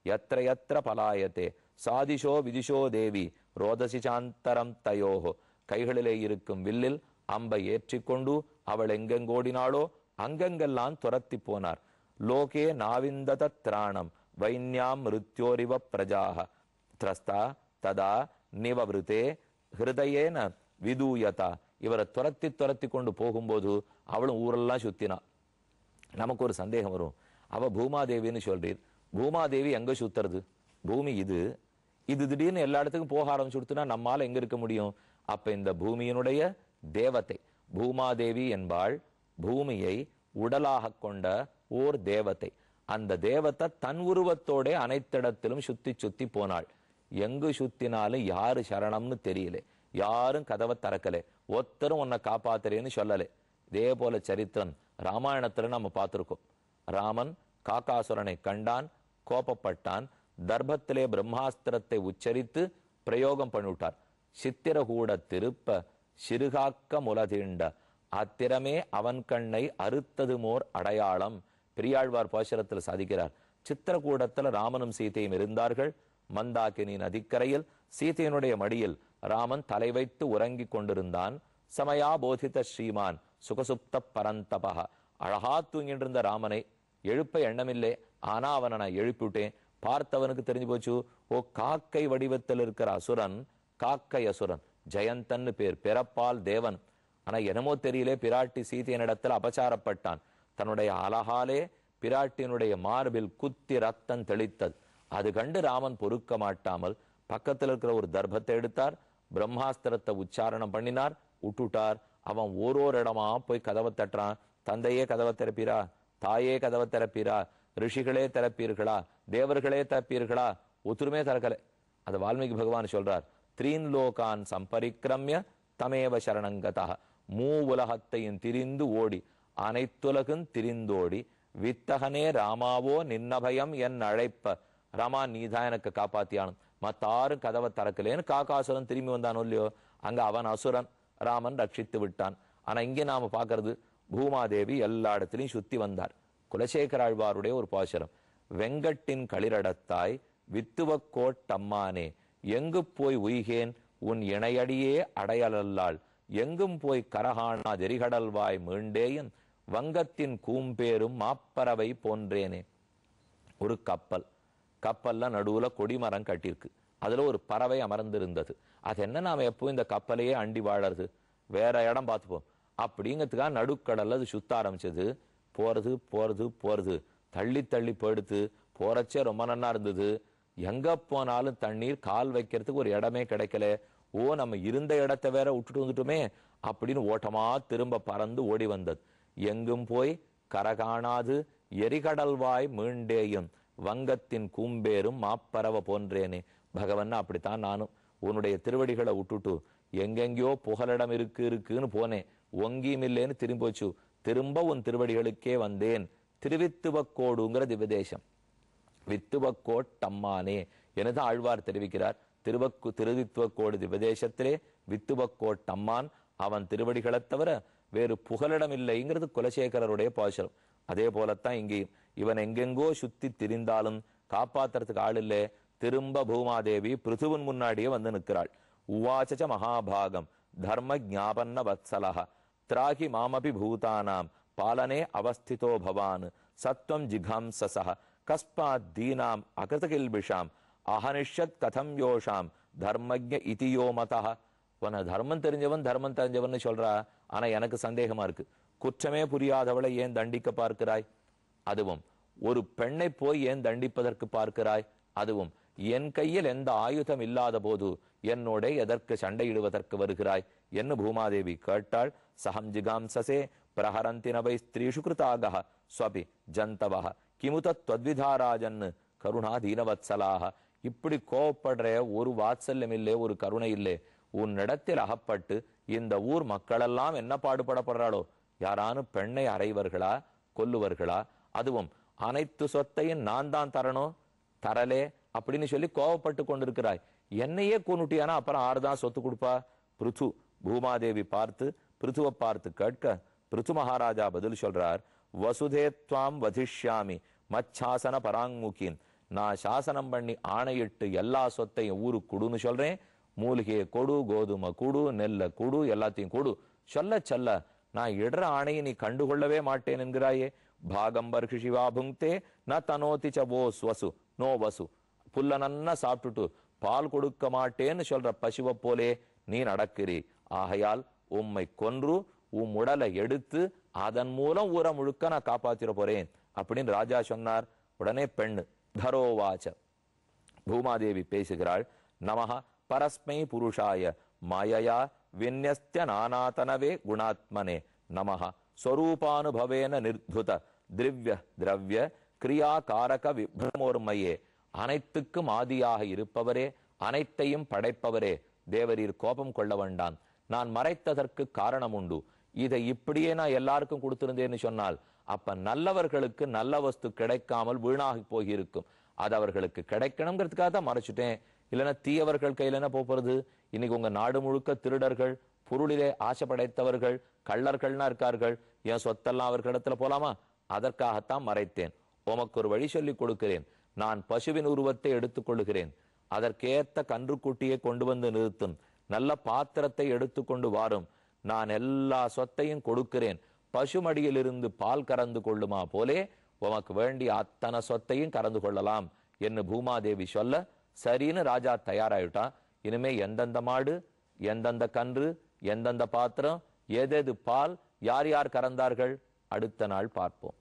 யத்ர யத்ர பலாயத்தே சாதிஷோ விதிஷோ தேவி ரோதசி சாந்தரம் தயோஹோ. கைகளிலே இருக்கும் வில்லில் அம்பை ஏற்றிக்கொண்டு அவள் எங்கெங்கோடினாளோ அங்கெங்கெல்லாம் துரத்தி போனார். லோகே நாவிந்தத திராணம் வைன்யாம் மிருத்யோரிவ பிரஜாக திரஸ்தா ததா நிவவிருத்தே ஹிருதயேன விதூயதா. இவரை துரத்தி துரத்தி கொண்டு போகும்போது அவளும் ஊரெல்லாம் சுத்தினா. நமக்கு ஒரு சந்தேகம் வரும், அவ பூமாதேவின்னு சொல்றீர், பூமாதேவி எங்க சுத்துறது? பூமி இது திடீர்னு எல்லா இடத்துக்கும் போக ஆரம்பிச்சுடுத்துனா நம்மால எங்க இருக்க முடியும்? அப்ப இந்த பூமியினுடைய தேவதை பூமாதேவி என்பாள் பூமியை உடலாக கொண்ட ஓர் தேவதை. அந்த தேவத்தை தன் உருவத்தோட அனைத்திடத்திலும் சுத்தி சுத்தி போனாள். எங்கு சுத்தினாலும் யாரு சரணம்னு தெரியல, யாரும் கதவை திறக்கல, ஒருத்தரும் உன்னை காப்பாத்துறேன்னு சொல்லல. இதே போல சரித்திரம் ராமாயணத்துல நம்ம பார்த்திருக்கோம். ராமன் காக்காசுரனை கண்டான், கோபப்பட்டான், தர்பத்திலே பிரம்மாஸ்திரத்தை உச்சரித்து பிரயோகம் பண்ணிவிட்டார். சித்திரகூட திருப்ப சிறுகாக்க முலதீண்ட அத்திரமே அவன் கண்ணை அறுத்தது மோர் அடையாளம். பெரியாழ்வார் பாசுரத்தில் சாதிக்கிறார். சித்திரகூடத்துல ராமனும் சீதையும் இருந்தார்கள். மந்தாகினி நதிக்கரையில் சீதையினுடைய மடியில் ராமன் தலை வைத்து உறங்கி கொண்டிருந்தான். சமயா போதித்த ஸ்ரீமான் சுகசுப்த பரந்தபக. அழகா தூங்கிட்டு இருந்த ராமனை எழுப்ப எண்ணமில்லை, ஆனா அவனை நான் எழுப்பிவிட்டேன். பார்த்தவனுக்கு தெரிஞ்சு போச்சு, ஓ காக்கை வடிவத்தில் இருக்கிற அசுரன் காக்கை அசுரன், ஜெயந்தன்னு பேர், பிறப்பால் தேவன். ஆனா என்னமோ தெரியல, பிராட்டி சீதையனிடத்தில் அபச்சாரப்பட்டான். தன்னுடைய அழகாலே பிராட்டியினுடைய மார்பில் குத்தி ரத்தம் தெளித்தது. அது கண்டு ராமன் பொறுக்க மாட்டாமல் பக்கத்தில் இருக்கிற ஒரு தர்பத்தை எடுத்தார், பிரம்மாஸ்திரத்தை உச்சாரணம் பண்ணினார், விட்டுட்டார். அவன் ஓரோரு இடமா போய் கதவை தட்டுறான். தந்தையே கதவை திறப்பீரா, தாயே கதவை திறப்பீரா, ரிஷிகளே திறப்பீர்களா, தேவர்களே திறப்பீர்களா, ஒத்துருமே திறக்கலை. அது வால்மீகி பகவான் சொல்றார், த்ரீன் லோகான் சம்பரிக்கிரமிய தமேவ சரணங்கதா. மூ உலகத்தையும் திரிந்து ஓடி அனைத்துலகும் திரிந்தோடி வித்தகனே ராமாவோ நின்னபயம் என் அழைப்ப. ராமா நீதான் எனக்கு காப்பாத்தியானும், மத்தாரும் கதவை திறக்கலேன்னு காக்காசுரன் திரும்பி வந்தானோ இல்லையோ, அங்க அவன் அசுரன், ராமன் ரட்சித்து விட்டான். ஆனா இங்கே நாம பாக்குறது பூமாதேவி எல்லா இடத்திலையும் சுத்தி வந்தார். குலசேகராழ்வாருடைய ஒரு பாசுரம், வெங்கட்டின் களிரடத்தாய் வித்துவக்கோட்டம்மானே எங்கு போய் உய்கேன் உன் இணையடியே அடையலல்லாள் எங்கும் போய் கரகாணா தெரிகடல்வாய் மீண்டேயன் வங்கத்தின் கூம்பேரும் மாப்பறவை போன்றேனே. ஒரு கப்பல்ல நடுவுல கொடிமரம் கட்டிருக்கு, அதுல ஒரு பறவை அமர்ந்திருந்தது. அது என்ன, நாம எப்போ இந்த கப்பலையே அண்டி வாழறது, வேற இடம் பார்த்துப்போம் அப்படிங்கிறதுக்காக நடுக்கடல்ல அது சுத்த ஆரம்பிச்சது. போறது போறது போறது, தள்ளி தள்ளி போயிடுத்து. போறச்சே ரொம்ப நன்னா இருந்தது, எங்க போனாலும் தண்ணீர், கால் வைக்கிறதுக்கு ஒரு இடமே கிடைக்கல. ஓ நம்ம இருந்த இடத்தை வேற விட்டுட்டு வந்துட்டுமே அப்படின்னு ஓட்டமா திரும்ப பறந்து ஓடி வந்தது. எங்கும் போய் கரகாணாது எரிகடல்வாய் மீண்டேயும் வங்கத்தின் கூம்பேரும் மாப்பறவை போன்றேனே. பகவன் அப்படித்தான் நானும் உன்னுடைய திருவடிகளை விட்டுட்டு எங்கெங்கயோ புகலிடம் இருக்குன்னு போனேன், ஒங்கியும் இல்லேன்னு திரும்பி போச்சு. திரும்ப உன் திருவடிகளுக்கே வந்தேன். திருவித்துவக்கோடுங்கிற திவ்யதேசம், வித்துவக்கோட்டம்மானே எனதான் ஆழ்வார் தெரிவிக்கிறார். திருவித்துவக்கோடு திவ்யதேசத்திலே வித்துவக்கோட்டம்மான் அவன் திருவடிகளை தவிர வேறு புகலிடம் இல்லைங்கிறது குலசேகரருடைய பாசுரம். அதே போலத்தான் இங்கேயும் இவன் எங்கெங்கோ சுத்தி திரிந்தாலும் காப்பாத்துறதுக்கு ஆள் இல்லை. திரும்ப பூமாதேவி பிருத்துவன் முன்னாடியே வந்து நிற்கிறாள். உவாச்ச மகாபாகம் தர்ம ஜாபன்ன வத்சலஹ திராகி மாமபி பூதானாம் பாலனே அவஸ்திதோ பவான் சத்வம் ஜிகாம்சசஹ கஸ்மாத் தீனாம் அகிருதகில்பிஷாம் அஹனிஷத் கதம் யோஷாம் தர்மஜ்ஞ இதியோ மதஹ. உன தர்மம் தெரிஞ்சவன் சொல்றா, ஆனா எனக்கு சந்தேகமா இருக்கு, குற்றமே புரியாதவளை ஏன் தண்டிக்க பார்க்கிறாய்? அதுவும் ஒரு பெண்ணை போய் ஏன் தண்டிப்பதற்கு பார்க்கிறாய்? அதுவும் என் கையில் எந்த ஆயுதம் இல்லாத போது என்னோட எதற்கு சண்டையிடுவதற்கு வருகிறாய் என்று பூமாதேவி கேட்டாள். சஹம் ஜிகாம்சசே பிரஹரந்தி நவை ஸ்திரீஷு கிருதாக ஸ்வபி ஜந்தவஹ கிமுத த்வத்விதாராஜன் கருணா தீனவத்சலாக. இப்படி கோவப்படுற ஒரு வாத்சல்யம் இல்லை, ஒரு கருணை இல்லை. உன்னிடத்தில் அகப்பட்டு இந்த ஊர் மக்களெல்லாம் என்ன பாடுபடப்படுறாளோ, யாரானு பெண்ணை அறைவர்களா கொல்லுவர்களா? அதுவும் அனைத்து சொத்தையும் நான் தான் தரணும், தரலே அப்படின்னு சொல்லி கோவப்பட்டு கொண்டிருக்கிறாய். என்னையே கொன்னுட்டியானா அப்புறம் ஆறுதான் சொத்து கொடுப்பா? பிருத்து பூமாதேவி பார்த்து பிருத்துவை பார்த்து கேட்க பிருத்து மகாராஜா பதில் சொல்றார், வசுதே துவாம் வதிஷ்யாமி மச்சாசன பராங்முகின் நான் சாசனம் பண்ணி ஆணையிட்டு எல்லா சொத்தையும் ஊருக்கு கொடுன்னு சொல்றேன். மூலிகையை கொடு, கோதுமை கொடு, நெல்லை கொடு, எல்லாத்தையும் கொடு. சொல்ல சொல்ல நான் இடுற ஆணையை நீ கண்டுகொள்ளவே மாட்டேன் என்கிறாயே. பாகம்பர் சிவா புங்கே ந தனோதி சோ வசு நோ வசு. புல்ல நன்னா சாப்பிட்டுட்டு பால் கொடுக்க மாட்டேன்னு சொல்ற பசுவை போலே நீ நடக்கிறீ. ஆகையால் உம்மை கொன்று உம் உடலை எடுத்து அதன் மூலம் ஊரை முழுக்க நான் காப்பாத்திர போறேன் அப்படின்னு ராஜா சொன்னார். உடனே பெண்ணு தரோவாச்ச பூமாதேவி பேசுகிறாள். நமஹ பரஸ்மை புருஷாய மாயையா விந்யஸ்ய நானாதனவே குணாத்மனே நமஹ ஸ்வரூபானுபவேன நிர்துத திவ்ய திரவிய கிரியா காரக விப்ரமோர்மையே. அனைத்துக்கும் ஆதியாக இருப்பவரே, அனைத்தையும் படைப்பவரே, தேவரீர் கோபம் கொள்ள வேண்டாம். நான் மறைத்ததற்கு காரணம் உண்டு. இதை இப்படியே நான் எல்லாருக்கும் கொடுத்திருந்தேன்னு சொன்னால் அப்ப நல்லவர்களுக்கு நல்ல வஸ்து கிடைக்காமல் வீணாகி போகிருக்கும். அது அவர்களுக்கு கிடைக்கணுங்கிறதுக்காக தான் மறைச்சிட்டேன். இல்லைன்னா தீயவர்கள் கையில என்ன போறது? இன்னைக்கு உங்க நாடு முழுக்க திருடர்கள், பொருளிலே ஆசை படைத்தவர்கள், கள்ளர்கள்னா இருக்கார்கள். என் சொத்தெல்லாம் அவர்களிடத்துல போலாமா? அதற்காகத்தான் மறைத்தேன். உமக்கு ஒரு வழி சொல்லி கொடுக்கிறேன். நான் பசுவின் உருவத்தை எடுத்துக் கொள்ளுகிறேன். அதற்கேத்த கன்றுக்குட்டியை கொண்டு வந்து நிறுத்தும். நல்ல பாத்திரத்தை எடுத்துக்கொண்டு வாரும். நான் எல்லா சொத்தையும் கொடுக்கிறேன். பசுமடியிலிருந்து பால் கறந்து கொள்ளுமா போலே உமக்கு வேண்டிய அத்தனை சொத்தையும் கறந்து கொள்ளலாம் என்று பூமாதேவி சொல்ல, சரின்னு ராஜா தயாராயிட்டான். இனிமே எந்தெந்த மாடு, எந்தெந்த கன்று, எந்தெந்த பாத்திரம், ஏதேது பால், யார் யார் கறந்தார்கள் அடுத்த நாள் பார்ப்போம்.